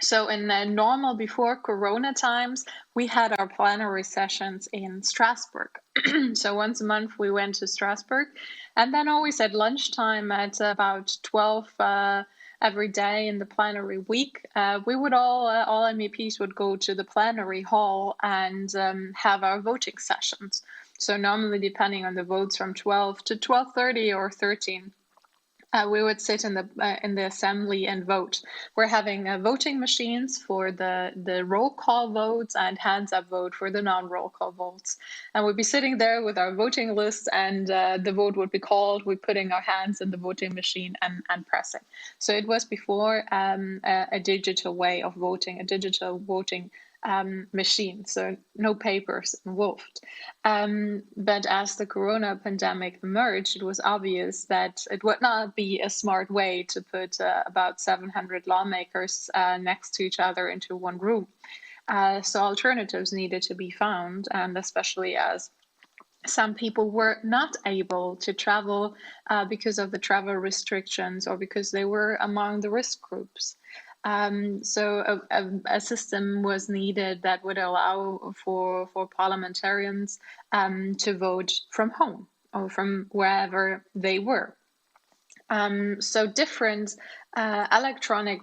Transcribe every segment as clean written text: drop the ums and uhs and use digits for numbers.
So in normal before Corona times, we had our plenary sessions in Strasbourg. So once a month we went to Strasbourg, and then always at lunchtime at about 12 every day in the plenary week, we would all MEPs would go to the plenary hall and have our voting sessions. So normally, depending on the votes, from 12 to 12:30 or 13. We would sit in the assembly and vote. We're having voting machines for the roll call votes and hands up vote for the non-roll call votes. And we'd be sitting there with our voting lists, and the vote would be called. We're putting our hands in the voting machine and pressing. So it was before a digital way of voting, a digital voting machine, so no papers involved. But as the corona pandemic emerged, it was obvious that it would not be a smart way to put about 700 lawmakers next to each other into one room. So alternatives needed to be found, and especially as some people were not able to travel because of the travel restrictions or because they were among the risk groups. So a system was needed that would allow for parliamentarians to vote from home or from wherever they were. So different electronic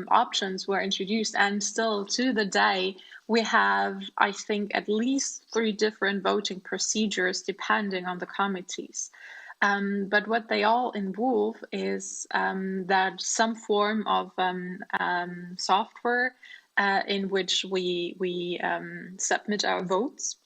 options were introduced, and still to the day we have, I think, at least 3 different voting procedures depending on the committees. But what they all involve is that some form of software in which we submit our votes.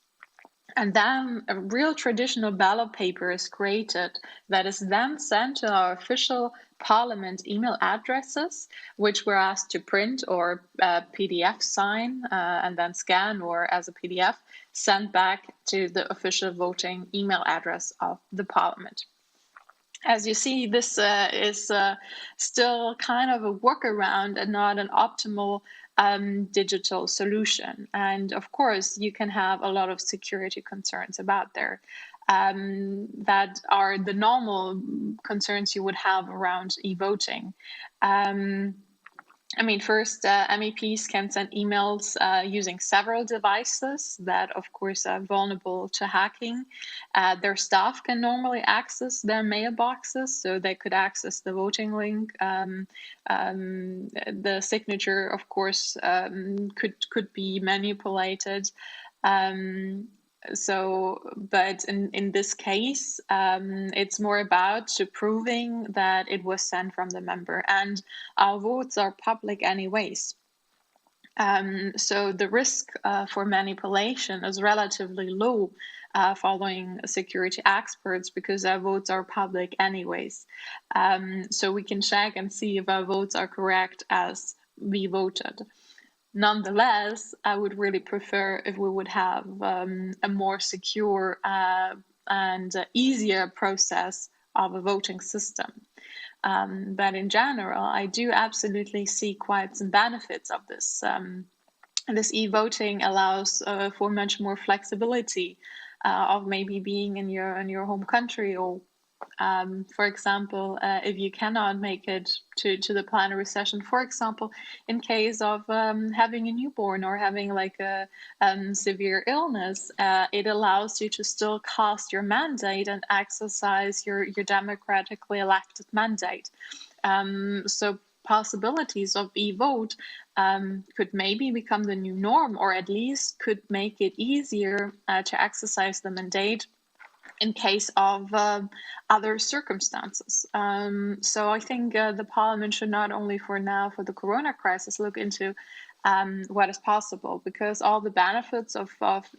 And then a real traditional ballot paper is created that is then sent to our official parliament email addresses, which we're asked to print or PDF sign and then scan, or as a PDF sent back to the official voting email address of the parliament. As you see, this is still kind of a workaround and not an optimal digital solution. And of course, you can have a lot of security concerns about there that are the normal concerns you would have around e-voting. First, MEPs can send emails using several devices that, of course, are vulnerable to hacking. Their staff can normally access their mailboxes, so they could access the voting link. The signature, of course, could be manipulated. But in this case, it's more about proving that it was sent from the member, and our votes are public anyways. So the risk for manipulation is relatively low following security experts, because our votes are public anyways. So we can check and see if our votes are correct as we voted. Nonetheless, I would really prefer if we would have a more secure and easier process of a voting system. But in general, I do absolutely see quite some benefits of this. This e-voting allows for much more flexibility of maybe being in your home country, or for example, if you cannot make it to the plenary session, for example, in case of having a newborn or having like a severe illness, it allows you to still cast your mandate and exercise your democratically elected mandate. So possibilities of e-vote could maybe become the new norm, or at least could make it easier to exercise the mandate in case of other circumstances. So I think the parliament should not only for the corona crisis look into what is possible, because all the benefits of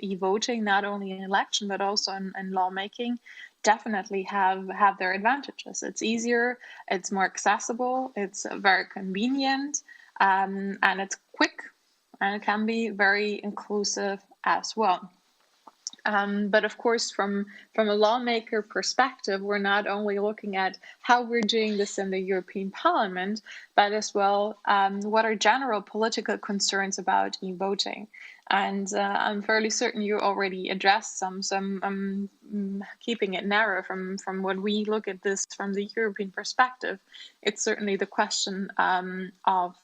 e-voting, not only in election but also in lawmaking, definitely have their advantages. It's easier, it's more accessible, it's very convenient, and it's quick, and it can be very inclusive as well. But of course, from a lawmaker perspective, we're not only looking at how we're doing this in the European Parliament, but as well what are general political concerns about e-voting. And I'm fairly certain you already addressed some, so I'm keeping it narrow from what we look at this from the European perspective. It's certainly the question of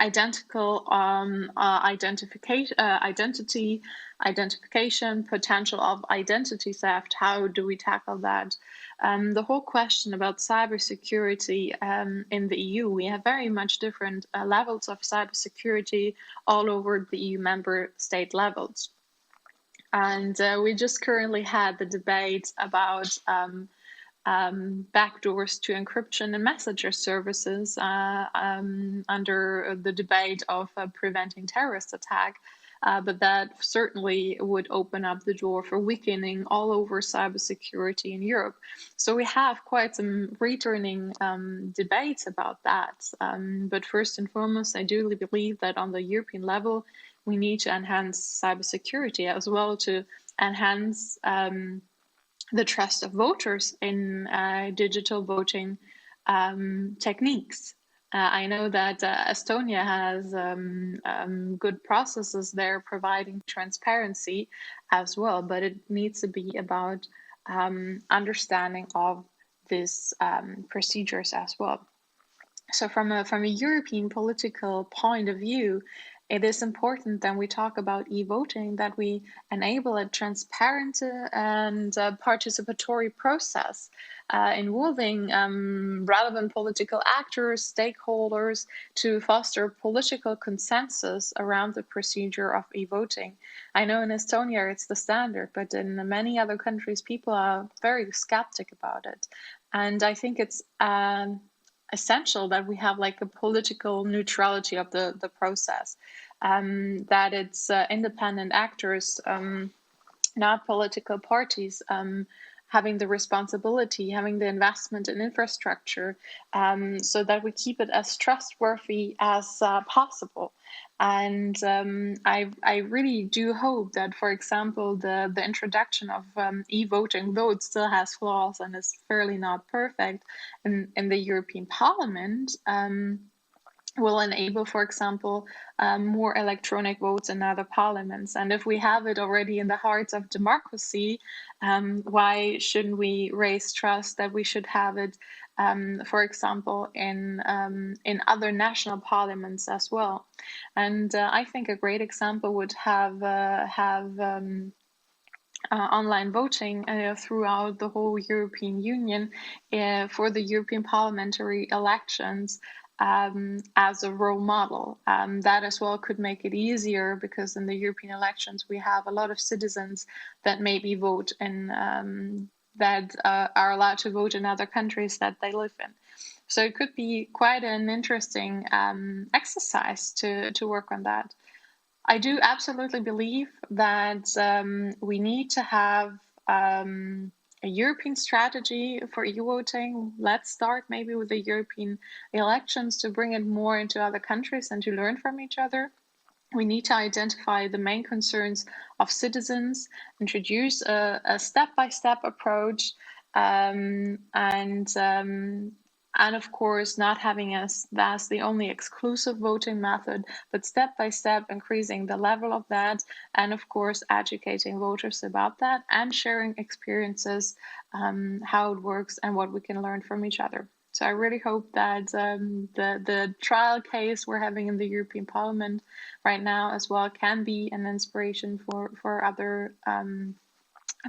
identification, potential of identity theft. How do we tackle that? The whole question about cybersecurity in the EU, we have very much different levels of cybersecurity all over the EU member state levels. And we just currently had the debate about backdoors to encryption and messenger services under the debate of preventing terrorist attack. But that certainly would open up the door for weakening all over cybersecurity in Europe. So we have quite some returning debates about that. But first and foremost, I do believe that on the European level, we need to enhance cybersecurity as well to enhance the trust of voters in digital voting techniques. I know that Estonia has good processes there providing transparency as well, but it needs to be about understanding of these procedures as well. So from a European political point of view, it is important that we talk about e-voting, that we enable a transparent and participatory process involving relevant political actors, stakeholders, to foster political consensus around the procedure of e-voting. I know in Estonia it's the standard, but in many other countries people are very skeptic about it. And I think it's essential that we have like a political neutrality of the process, that it's independent actors, not political parties, having the responsibility, having the investment in infrastructure, so that we keep it as trustworthy as possible. And I really do hope that, for example, the introduction of e-voting, though it still has flaws and is fairly not perfect in the European Parliament, will enable, for example, more electronic votes in other parliaments. And if we have it already in the hearts of democracy, why shouldn't we raise trust that we should have it, for example, in other national parliaments as well? And I think a great example would have online voting throughout the whole European Union for the European parliamentary elections. As a role model. That as well could make it easier, because in the European elections we have a lot of citizens that maybe vote in that are allowed to vote in other countries that they live in. So it could be quite an interesting exercise to work on that. I do absolutely believe that we need to have a European strategy for e-voting. Let's start maybe with the European elections to bring it more into other countries and to learn from each other. We need to identify the main concerns of citizens, introduce a step-by-step approach, and of course, not having that's the only exclusive voting method, but step by step increasing the level of that, and of course, educating voters about that and sharing experiences, how it works and what we can learn from each other. So I really hope that the trial case we're having in the European Parliament right now as well can be an inspiration for other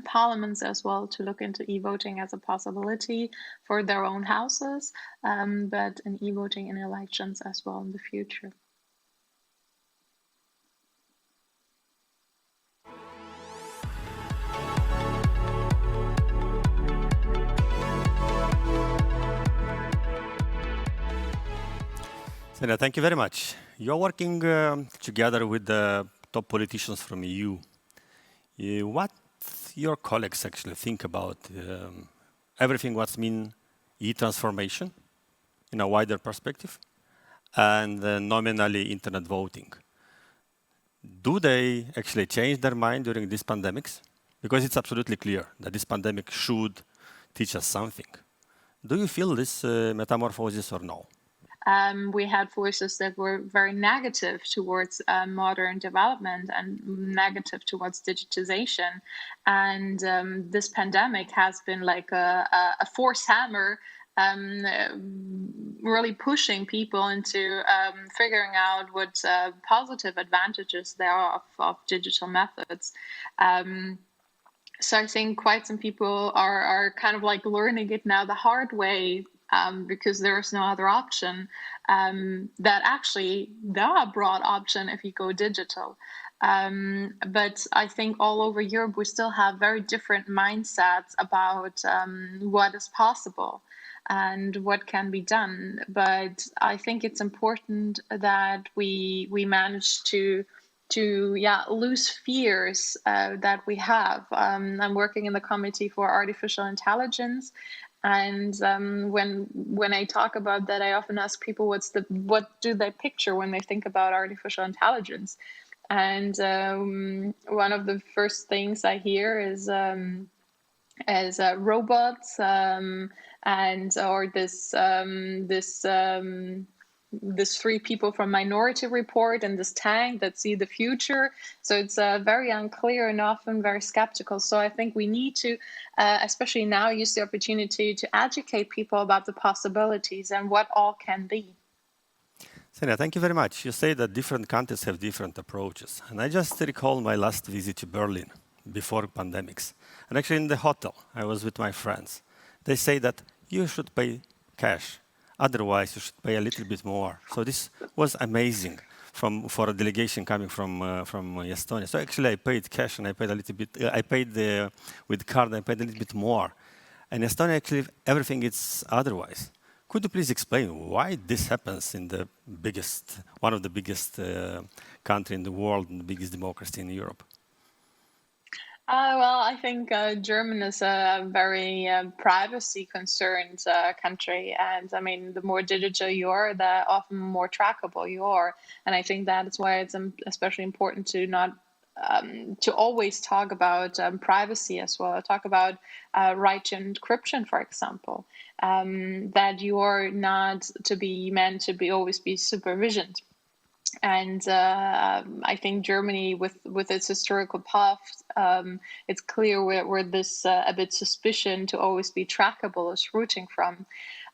parliaments as well to look into e-voting as a possibility for their own houses, but in e-voting in elections as well in the future. Svenja, thank you very much. You're working together with the top politicians from EU. What your colleagues actually think about everything what's mean e-transformation in a wider perspective and nominally internet voting? Do they actually change their mind during these pandemics? Because it's absolutely clear that this pandemic should teach us something. Do you feel this metamorphosis or no? We had voices that were very negative towards modern development and negative towards digitization. And this pandemic has been like a force hammer really pushing people into figuring out what positive advantages there are of digital methods. So I think quite some people are kind of like learning it now the hard way, because there's no other option. That actually there are a broad option if you go digital. But I think all over Europe we still have very different mindsets about what is possible and what can be done. But I think it's important that we manage to lose fears that we have. I'm working in the committee for artificial intelligence, and when I talk about that, I often ask people what do they picture when they think about artificial intelligence. And one of the first things I hear is robots, and or this three people from Minority Report and this tank that see the future. So it's very unclear and often very skeptical. So I think we need to, especially now, use the opportunity to educate people about the possibilities and what all can be. Svenja, thank you very much. You say that different countries have different approaches. And I just recall my last visit to Berlin before pandemics. And actually in the hotel, I was with my friends. They say that you should pay cash. Otherwise, you should pay a little bit more. So this was amazing for a delegation coming from Estonia. So actually I paid cash and I paid a little bit, I paid with card, I paid a little bit more. And Estonia, actually, everything is otherwise. Could you please explain why this happens in the biggest, one of the biggest country in the world and the biggest democracy in Europe? Well, I think Germany is a very privacy-concerned country, and I mean, the more digital you are, the often more trackable you are, and I think that is why it's especially important to not to always talk about privacy as well. Talk about right to encryption, for example, that you are not to be meant to be always be supervisioned. And I think Germany, with its historical past, it's clear where this a bit suspicion to always be trackable is rooting from.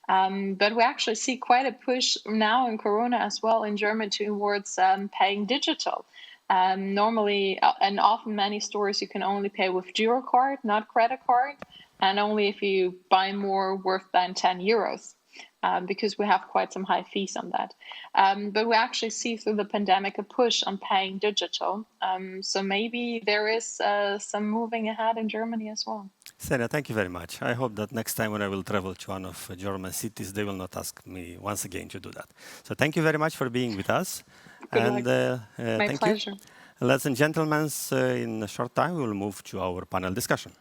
But we actually see quite a push now in Corona as well in Germany towards paying digital. Normally, and often many stores, you can only pay with Giro card, not credit card, and only if you buy more worth than 10 euros. Because we have quite some high fees on that. But we actually see through the pandemic a push on paying digital. So maybe there is some moving ahead in Germany as well. Svenja, thank you very much. I hope that next time when I will travel to one of German cities, they will not ask me once again to do that. So thank you very much for being with us. Good luck. My thank pleasure. you. Ladies and gentlemen, in a short time, we will move to our panel discussion.